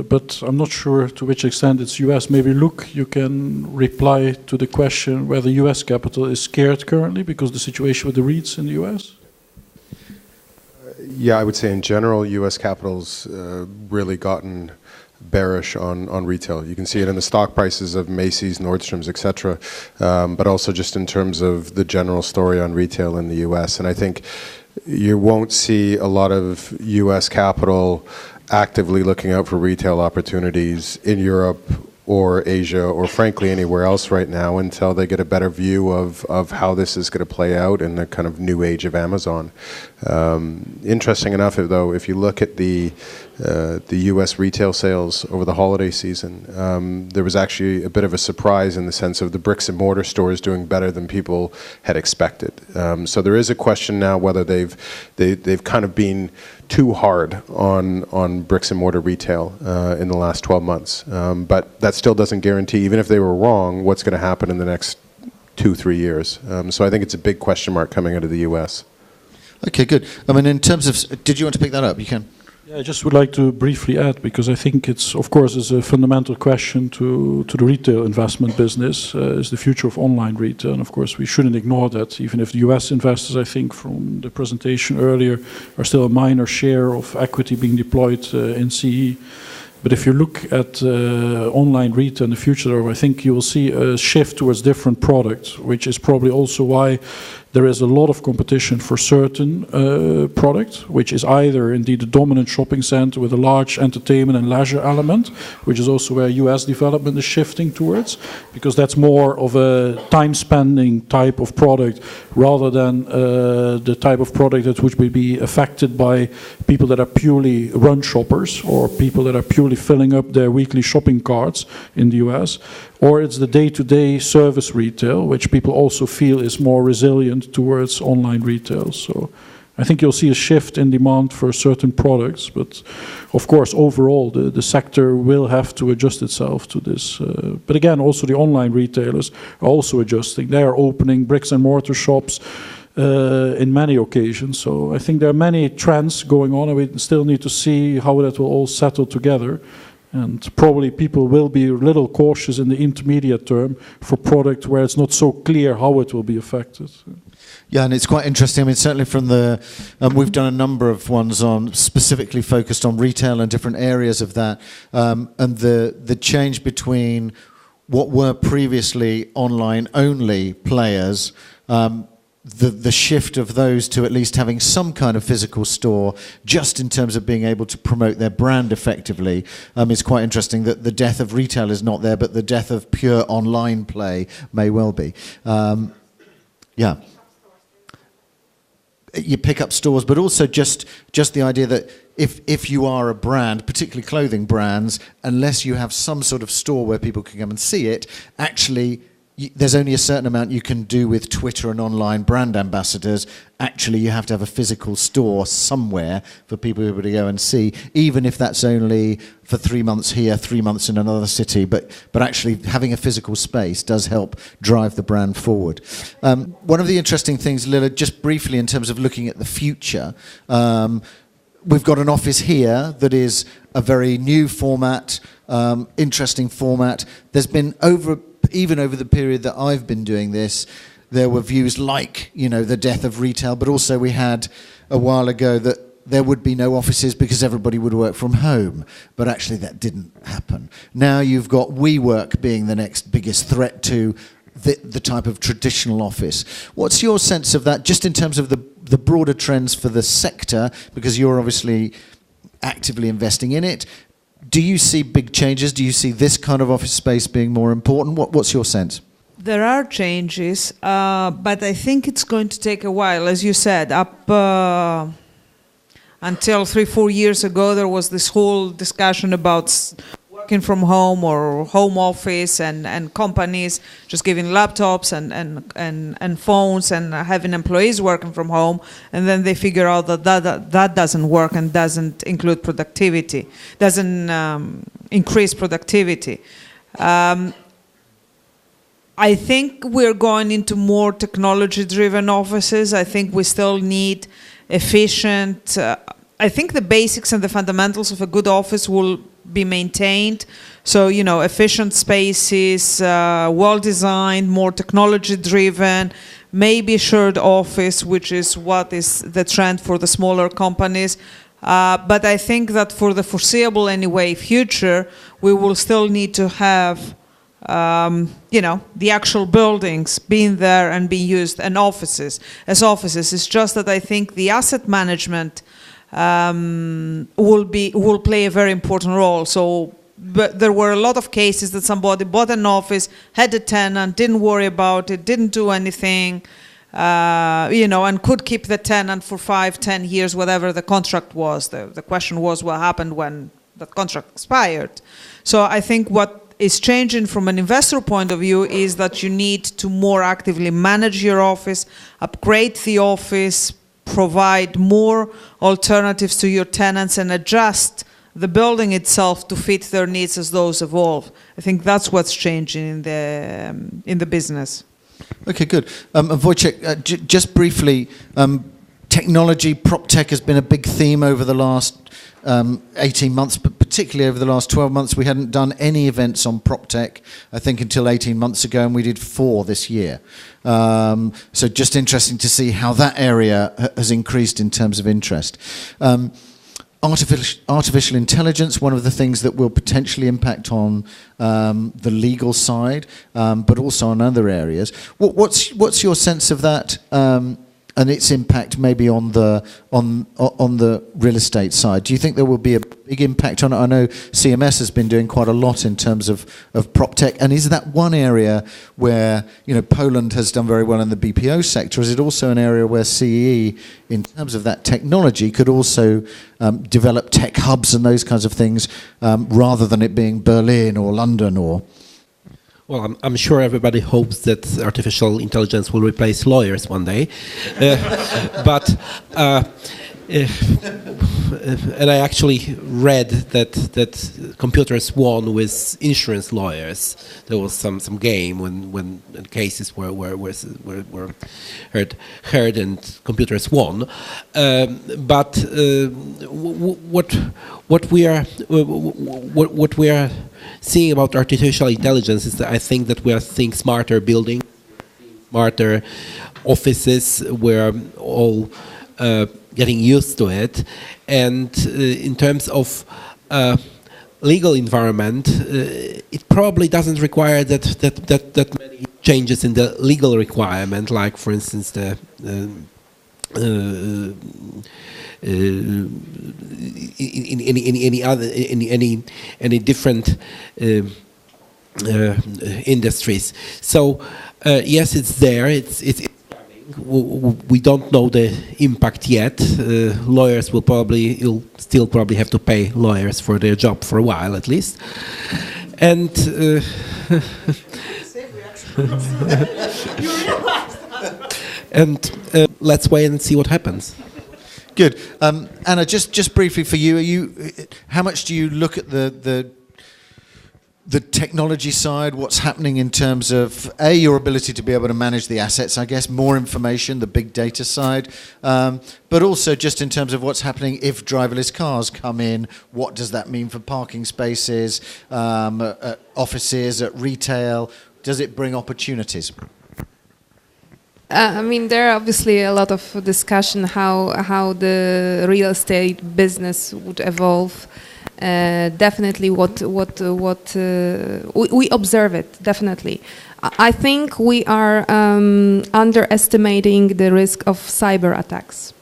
but I'm not sure to which extent it's US. Maybe Luke, you can reply to the question whether US capital is scared currently because of the situation with the REITs in the US? Yeah, I would say in general, US capital's really gotten bearish on retail. You can see it in the stock prices of Macy's, Nordstrom's, etc., but also just in terms of the general story on retail in the US. And I think you won't see a lot of US capital actively looking out for retail opportunities in Europe or Asia or frankly anywhere else right now until they get a better view of how this is going to play out in the kind of new age of Amazon. Interesting enough, though, if you look at the US retail sales over the holiday season, there was actually a bit of a surprise in the sense of the bricks and mortar stores doing better than people had expected. So there is a question now whether they've kind of been too hard on bricks and mortar retail in the last 12 months. But that still doesn't guarantee, even if they were wrong, what's going to happen in the next 2-3 years. So I think it's a big question mark coming out of the US. Okay, good. I mean, in terms of, did you want to pick that up? You can. Yeah, I just would like to briefly add, because I think it's, of course, is a fundamental question to the retail investment business, is the future of online retail. And of course, we shouldn't ignore that, even if the US investors, I think, from the presentation earlier, are still a minor share of equity being deployed in CEE. But if you look at online retail in the future, I think you will see a shift towards different products, which is probably also why there is a lot of competition for certain products, which is either indeed the dominant shopping center with a large entertainment and leisure element, which is also where US development is shifting towards, because that's more of a time-spending type of product rather than the type of product that would be affected by people that are purely run shoppers or people that are purely filling up their weekly shopping carts in the US. or it's the day-to-day service retail, which people also feel is more resilient towards online retail. So I think you'll see a shift in demand for certain products, but of course, overall, the sector will have to adjust itself to this. But again, also the online retailers are also adjusting. They are opening bricks and mortar shops in many occasions. So I think there are many trends going on, and we still need to see how that will all settle together. And probably people will be a little cautious in the intermediate term for product where it's not so clear how it will be affected. Yeah, and it's quite interesting. I mean, certainly from the, we've done a number of ones on specifically focused on retail and different areas of that, and the change between what were previously online-only players, the shift of those to at least having some kind of physical store, just in terms of being able to promote their brand effectively, is quite interesting. That the death of retail is not there, but the death of pure online play may well be. Yeah. You pick up stores, but also just the idea that if you are a brand, particularly clothing brands, unless you have some sort of store where people can come and see it, actually there's only a certain amount you can do with Twitter and online brand ambassadors. Actually, you have to have a physical store somewhere for people to go and see, even if that's only for 3 months here, 3 months in another city. But actually, having a physical space does help drive the brand forward. One of the interesting things, Lila, just briefly in terms of looking at the future, we've got an office here that is a very new format, interesting format. There's been even over the period that I've been doing this, there were views like, the death of retail, but also we had a while ago that there would be no offices because everybody would work from home. But actually that didn't happen. Now you've got WeWork being the next biggest threat to the type of traditional office. What's your sense of that, just in terms of the broader trends for the sector, because you're obviously actively investing in it? Do you see big changes? Do you see this kind of office space being more important? What's your sense? There are changes, but I think it's going to take a while. As you said, up until 3-4 years ago, there was this whole discussion about working from home or home office, and companies just giving laptops and phones and having employees working from home, and then they figure out that doesn't work and doesn't include productivity, doesn't increase productivity. I think we're going into more technology-driven offices. I think we still need efficient. I think the basics and the fundamentals of a good office will be maintained. So, efficient spaces, well-designed, more technology-driven, maybe shared office, which is what is the trend for the smaller companies. But I think that for the foreseeable future, we will still need to have, the actual buildings being there and being used, and offices as offices. It's just that I think the asset management will play a very important role. So, but there were a lot of cases that somebody bought an office, had a tenant, didn't worry about it, didn't do anything, and could keep the tenant for 5-10 years, whatever the contract was. The question was what happened when that contract expired. So I think what is changing from an investor point of view is that you need to more actively manage your office, upgrade the office, provide more alternatives to your tenants, and adjust the building itself to fit their needs as those evolve. I think that's what's changing in the business. Okay, good. Wojciech, just briefly, technology, prop tech has been a big theme over the last 18 months, but particularly over the last 12 months. We hadn't done any events on prop tech, I think, until 18 months ago, and we did 4 this year. So just interesting to see how that area has increased in terms of interest. Artificial intelligence, one of the things that will potentially impact on the legal side, but also on other areas. What's your sense of that? And its impact maybe on the real estate side. Do you think there will be a big impact on it? I know CMS has been doing quite a lot in terms of prop tech, and is that one area where Poland has done very well in the BPO sector? Is it also an area where CEE, in terms of that technology, could also develop tech hubs and those kinds of things, rather than it being Berlin or London or? Well, I'm sure everybody hopes that artificial intelligence will replace lawyers one day, but and I actually read that computers won with insurance lawyers. There was some game when cases were heard and computers won. But what we are seeing about artificial intelligence is that I think that we are seeing smarter buildings, smarter offices. We're all getting used to it, and in terms of legal environment, it probably doesn't require that many changes in the legal requirement, like for instance the in any different industries. So yes, it's there. It's we don't know the impact yet. Lawyers you'll still probably have to pay lawyers for their job for a while at least. And let's wait and see what happens. Good. Anna, just briefly for you, how much do you look at the technology side, what's happening in terms of, your ability to be able to manage the assets, I guess, more information, the big data side, but also just in terms of what's happening if driverless cars come in, what does that mean for parking spaces, at offices, at retail? Does it bring opportunities? I mean, there are obviously a lot of discussion how the real estate business would evolve. Definitely we observe it, definitely. I think we are underestimating the risk of cyber attacks.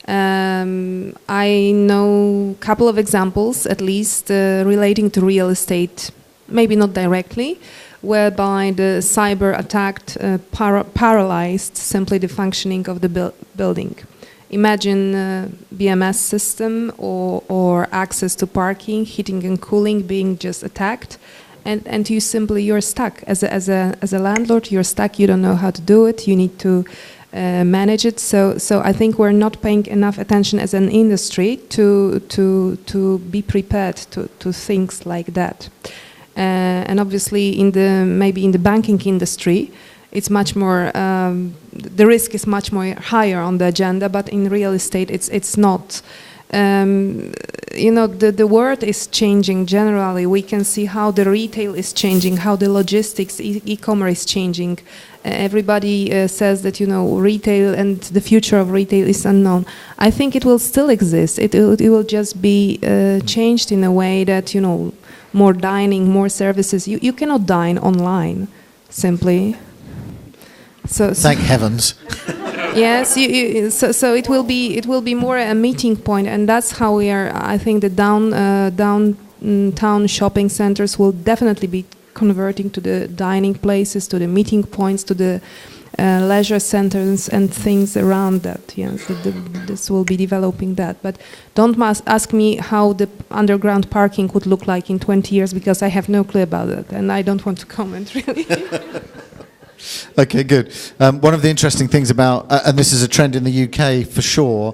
I know a couple of examples, at least, relating to real estate, maybe not directly, whereby the cyber attack paralyzed simply the functioning of the building. Imagine BMS system or access to parking, heating and cooling being just attacked, and you're stuck as a landlord. You're stuck. You don't know how to do it. You need to manage it. So I think we're not paying enough attention as an industry to be prepared to things like that. And obviously, maybe in the banking industry, it's much more. The risk is much more higher on the agenda, but in real estate, it's not. The world is changing generally. We can see how the retail is changing, how the logistics, e-commerce is changing. Everybody says that retail and the future of retail is unknown. I think it will still exist. It will just be changed in a way that more dining, more services. You cannot dine online, simply. So thank heavens. Yes, so it will be more a meeting point, and that's how we are. I think the downtown shopping centers will definitely be converting to the dining places, to the meeting points, to the leisure centers and things around that. Yes, this will be developing that. But don't ask me how the underground parking would look like in 20 years, because I have no clue about it, and I don't want to comment really. Okay, good. One of the interesting things about, and this is a trend in the UK for sure,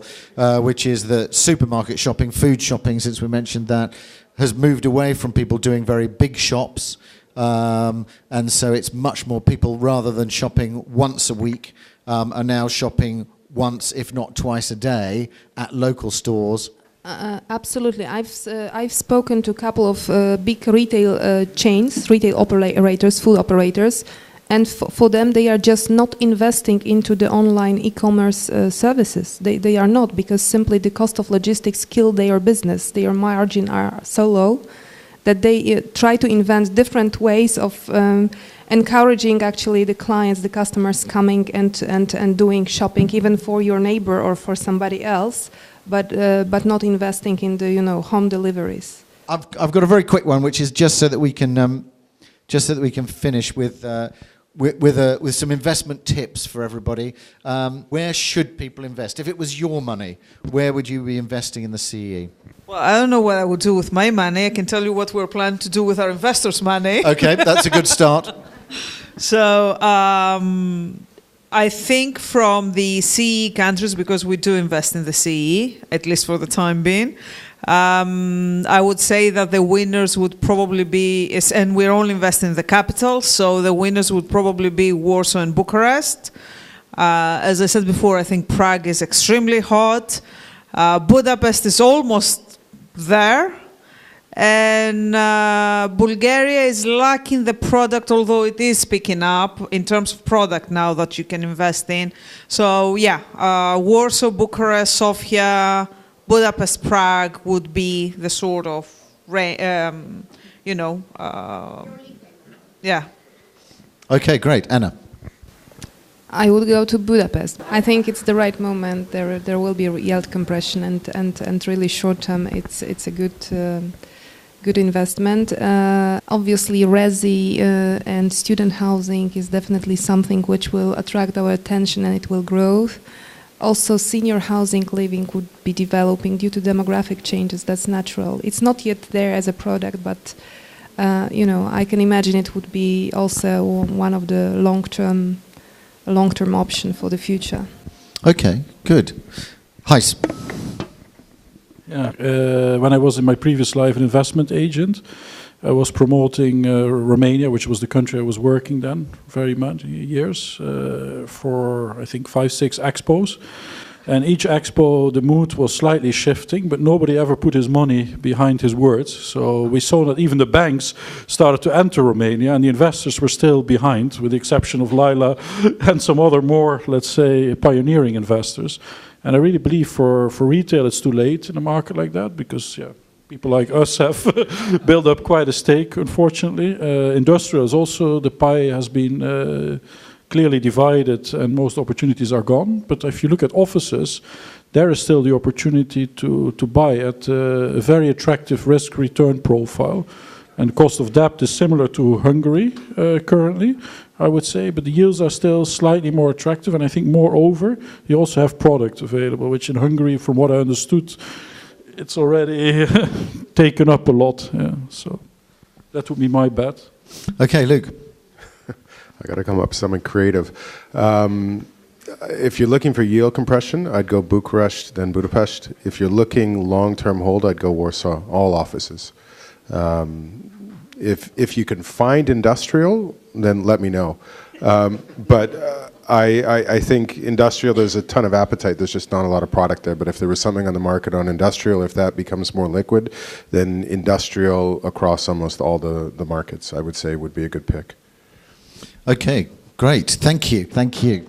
which is that supermarket shopping, food shopping, since we mentioned that, has moved away from people doing very big shops. And so it's much more people, rather than shopping once a week, are now shopping once, if not twice a day, at local stores. Absolutely. I've spoken to a couple of big retail chains, retail operators, food operators, and for them, they are just not investing into the online e-commerce services. They are not, because simply the cost of logistics kill their business. Their margin are so low that they try to invent different ways of encouraging actually the clients, the customers coming and doing shopping, even for your neighbor or for somebody else, but not investing in the home deliveries. I've got a very quick one, which is just so that we can finish with some investment tips for everybody. Where should people invest? If it was your money, where would you be investing in the CEE? Well, I don't know what I would do with my money. I can tell you what we're planning to do with our investors' money. Okay, that's a good start. So I think from the CEE countries, because we do invest in the CEE, at least for the time being, I would say that the winners would probably be, and we're only investing in the capital, so the winners would probably be Warsaw and Bucharest. As I said before, I think Prague is extremely hot. Budapest is almost there. And Bulgaria is lacking the product, although it is picking up in terms of product now that you can invest in. So yeah, Warsaw, Bucharest, Sofia, Budapest, Prague would be the sort of, yeah. Okay, great. Anna. I would go to Budapest. I think it's the right moment. There will be yield compression, and really short term, it's a good investment. Obviously, resi and student housing is definitely something which will attract our attention, and it will grow. Also, senior housing living would be developing due to demographic changes. That's natural. It's not yet there as a product, but I can imagine it would be also one of the long-term option for the future. Okay, good. Gijs. Yeah, when I was in my previous life an investment agent, I was promoting Romania, which was the country I was working then, very many years, for I think 5-6 expos. And each expo, the mood was slightly shifting, but nobody ever put his money behind his words. So we saw that even the banks started to enter Romania, and the investors were still behind, with the exception of Lila and some other more, let's say, pioneering investors. And I really believe for retail it's too late in a market like that, because people like us have built up quite a stake, unfortunately. Industrial is also, the pie has been clearly divided and most opportunities are gone. But if you look at offices, there is still the opportunity to buy at a very attractive risk-return profile. And the cost of debt is similar to Hungary currently, I would say, but the yields are still slightly more attractive. And I think moreover, you also have product available, which in Hungary, from what I understood, it's already taken up a lot. Yeah, so that would be my bet. Okay, Luke. I got to come up with something creative. If you're looking for yield compression, I'd go Bucharest, then Budapest. If you're looking long-term hold, I'd go Warsaw, all offices. If you can find industrial, then let me know. But I think industrial, there's a ton of appetite. There's just not a lot of product there. But if there was something on the market on industrial, if that becomes more liquid, then industrial across almost all the markets, I would say, would be a good pick. Okay, great. Thank you. Thank you.